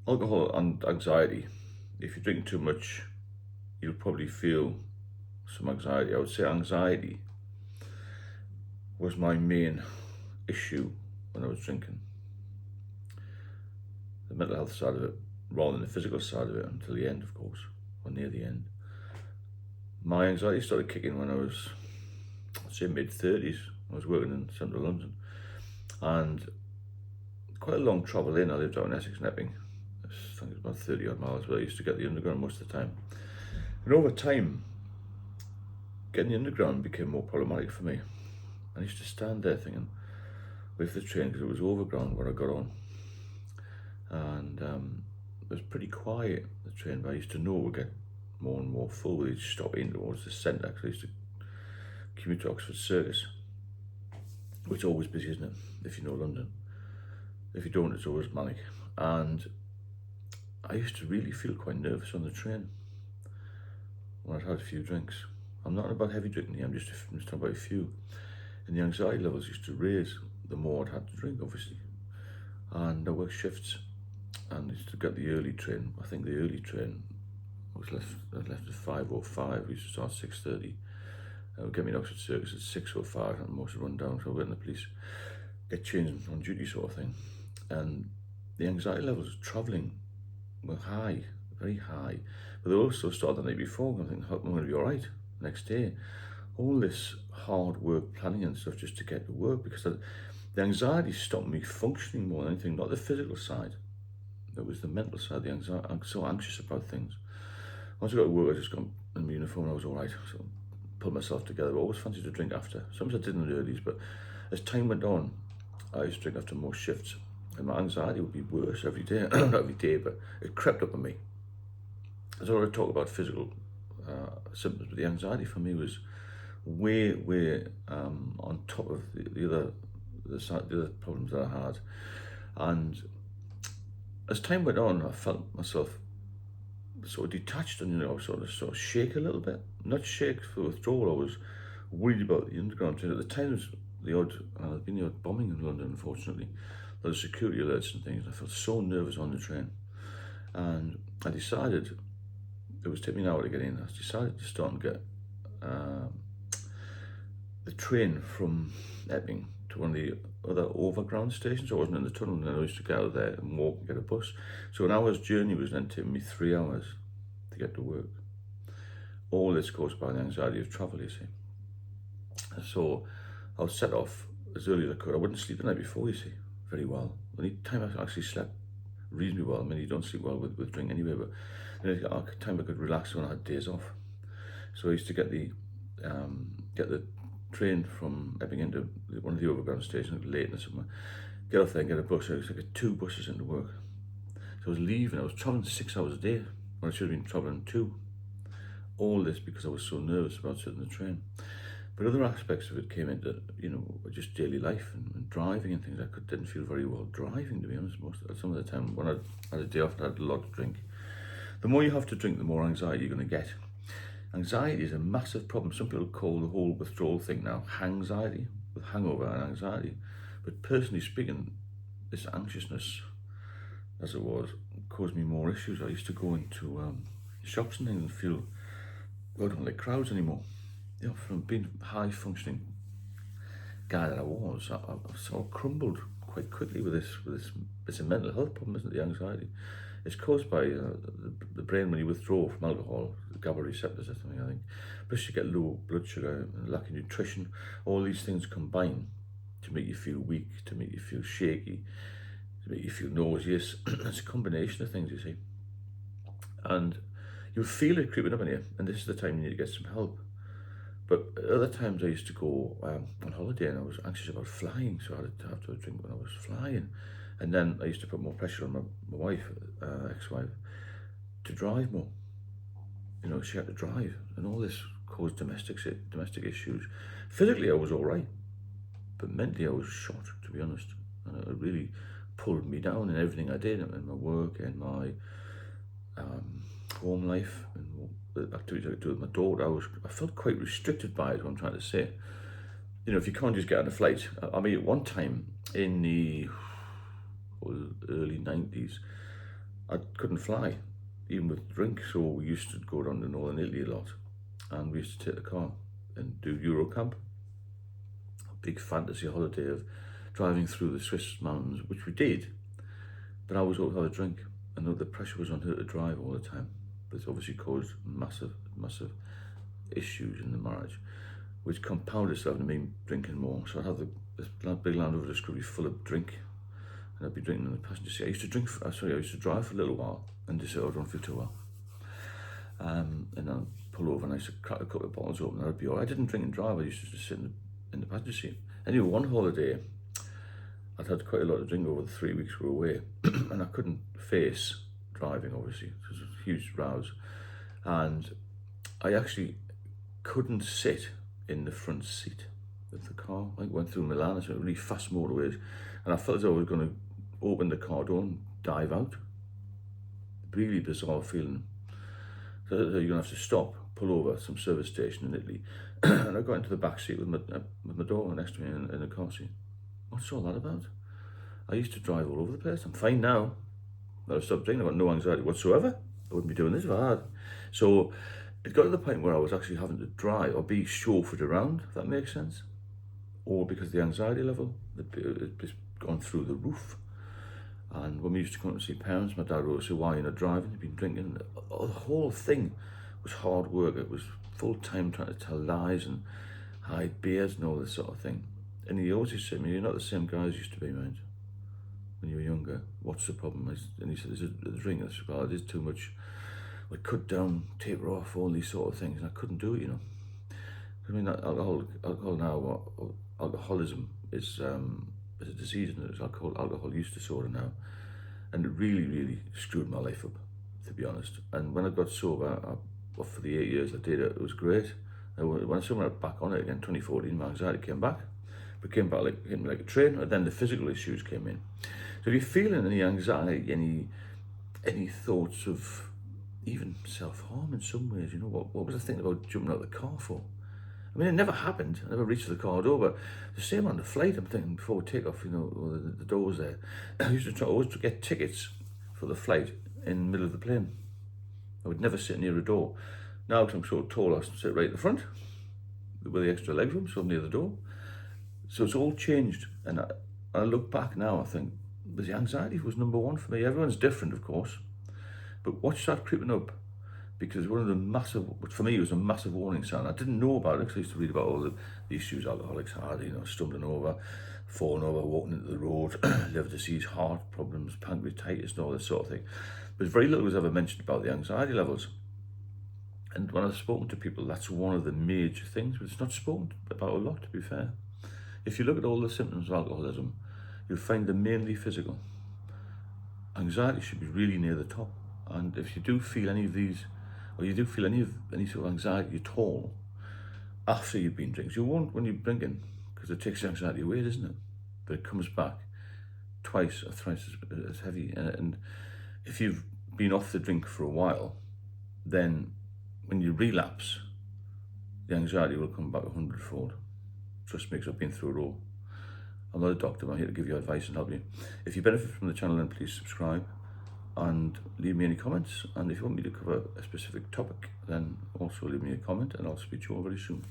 alcohol and anxiety. If you drink too much, you'll probably feel some anxiety. I would say anxiety was my main issue when I was drinking. The mental health side of it, rather than the physical side of it, until the end, of course, or near the end. My anxiety started kicking when I was, I'd say, mid-30s. I was working in central London, and quite a long travel in. I lived out in Essex and Epping. I think it was about 30 odd miles, but I used to get the underground most of the time. And over time, getting the underground became more problematic for me. I used to stand there thinking, wait for the train, because it was overground where I got on. And it was pretty quiet, the train, but I used to know it would get more and more full with each stop in towards the centre, because I used to commute to Oxford Circus, which is always busy, isn't it, if you know London. If you don't, it's always manic. And I used to really feel quite nervous on the train when I'd had a few drinks. I'm not about heavy drinking here, I'm just talking about a few. And the anxiety levels used to raise the more I'd had to drink, obviously. And I worked shifts, and I used to get the early train. I think the early train was left at 5:05. We used to start at 6:30. It would get me in Oxford Circus at 6:05, and most would run down, so I went to the police, get changed on duty sort of thing. And the anxiety levels travelling were high, very high. But they also started the night before, and I think, how am I going to be all right next day? All this hard work, planning and stuff just to get to work, because the anxiety stopped me functioning more than anything, not the physical side. It was the mental side, the anxiety. I'm so anxious about things. Once I got to work, I just got in my uniform and I was all right. So pulled myself together. I always fancied to drink after. Sometimes I did in the earlies, but as time went on, I used to drink after more shifts. And my anxiety would be worse every day. Not every day, but it crept up on me. As I already talked about physical symptoms, but the anxiety for me was way on top of the other problems that I had. And as time went on, I felt myself sort of detached, and sort of shake a little bit. Not shake for withdrawal. I was worried about the underground train. At the time, there was been the odd bombing in London, unfortunately. There were security alerts and things. I felt so nervous on the train, and I decided, it was taking me an hour to get in. I decided to start and get the train from Epping to one of the other overground stations. I wasn't in the tunnel, and I used to get out there and walk and get a bus. So an hour's journey was then taking me 3 hours to get to work. All this caused by the anxiety of travel, you see. So I was set off as early as I could. I wouldn't sleep the night before, you see, very well. The only time I actually slept reasonably well, I mean, you don't sleep well with drink anyway, but the only time I could relax when I had days off. So I used to get the train from Epping into one of the overground stations late or somewhere, get off there and get a bus. I used to get 2 buses into work. So I was leaving, I was travelling 6 hours a day when I should have been travelling 2. All this because I was so nervous about sitting in the train. But other aspects of it came into, just daily life and driving and things. Didn't feel very well driving, to be honest. Some of the time when I had a day off, I had a lot to drink. The more you have to drink, the more anxiety you're going to get. Anxiety is a massive problem. Some people call the whole withdrawal thing now hangxiety, with hangover and anxiety. But personally speaking, this anxiousness, as it was, caused me more issues. I used to go into shops and things and feel, I don't like crowds anymore. From being a high functioning guy that I was, I sort of crumbled quite quickly with this. It's a mental health problem, isn't it? The anxiety. It's caused by the brain when you withdraw from alcohol, the GABA receptors or something, I think. Plus you get low blood sugar, lack of nutrition. All these things combine to make you feel weak, to make you feel shaky, to make you feel nauseous. It's a combination of things, you see. And you'll feel it creeping up on you, and this is the time you need to get some help. But other times I used to go on holiday and I was anxious about flying, so I had to have a drink when I was flying. And then I used to put more pressure on my wife, ex-wife, to drive more. She had to drive, and all this caused domestic issues. Physically, I was all right, but mentally I was shot, to be honest. And it really pulled me down in everything I did, in my work, in my home life, and the activities I could do with my daughter. I felt quite restricted by it, what I'm trying to say. If you can't just get on a flight. I mean, at one time in the early 90s, I couldn't fly, even with drink, so we used to go down to Northern Italy a lot, and we used to take the car and do Eurocamp, a big fantasy holiday of driving through the Swiss mountains, which we did, but I was always had a drink, and the pressure was on her to drive all the time, but it's obviously caused massive issues in the marriage, which compounded itself into me drinking more. So I'd have this big Land Rover Discovery full of drink, and I'd be drinking in the passenger seat. I used to drive for a little while and just say, oh, I don't feel too well. And then pull over and I used to crack a couple of bottles open and I'd be all right. I didn't drink and drive, I used to just sit in the passenger seat. Anyway, one holiday, I'd had quite a lot of drink over the 3 weeks we were away, and I couldn't face driving, obviously. It was a huge rouse. And I actually couldn't sit in the front seat of the car. I went through Milan, so really fast motorways, and I felt as though I was going to open the car door and dive out. Really bizarre feeling. So you're going to have to stop, pull over at some service station in Italy, and I got into the back seat with my daughter next to me in the car seat. What's all that about? I used to drive all over the place. I'm fine now. I've stopped drinking. I've got no anxiety whatsoever. I wouldn't be doing this if I had. So it got to the point where I was actually having to drive or be chauffeured around, if that makes sense. Or because the anxiety level had gone through the roof. And when we used to come up and see parents, my dad would say, why are you not driving? You've been drinking. The whole thing was hard work. It was full time trying to tell lies and hide beers and all this sort of thing. And he always used to say to me, you're not the same guy as you used to be, mate, when you were younger. What's the problem? And he said, there's a drink. I said, well, it is too much. We cut down, taper off, all these sort of things. And I couldn't do it, you know. I mean, alcohol now, alcoholism is a disease, and it's alcohol use disorder now. And it really screwed my life up, to be honest. And when I got sober, for the 8 years I did it, it was great. And when I went back on it again, 2014, my anxiety came back. But came back hit me like a train, and then the physical issues came in. So if you're feeling any anxiety, any thoughts of even self-harm in some ways, you know, what was I thinking about jumping out of the car for? I mean, it never happened. I never reached the car door, but the same on the flight. I'm thinking before we take off, you know, the doors there. I used to always get tickets for the flight in the middle of the plane. I would never sit near a door. Now, because I'm so tall, I sit right at the front with the extra legroom, so I'm near the door. So it's all changed. And I look back now, I think, the anxiety was number one for me. Everyone's different, of course. But watch that creeping up, because one of the massive, which for me was a massive warning sign. I didn't know about it because I used to read about all the issues alcoholics had, you know, stumbling over, falling over, walking into the road, liver disease, heart problems, pancreatitis and all this sort of thing. But very little was ever mentioned about the anxiety levels. And when I've spoken to people, that's one of the major things, but it's not spoken about a lot, to be fair. If you look at all the symptoms of alcoholism, you'll find them mainly physical. Anxiety should be really near the top. And if you do feel any of these, or you do feel any sort of anxiety at all after you've been drinking, you won't when you're drinking, because it takes the anxiety away, doesn't it? But it comes back twice or thrice as heavy. And if you've been off the drink for a while, then when you relapse, the anxiety will come back 100-fold. Trust me, because I've been through it all. I'm not a doctor, but I'm here to give you advice and help you. If you benefit from the channel, then please subscribe and leave me any comments. And if you want me to cover a specific topic, then also leave me a comment, and I'll speak to you all very soon.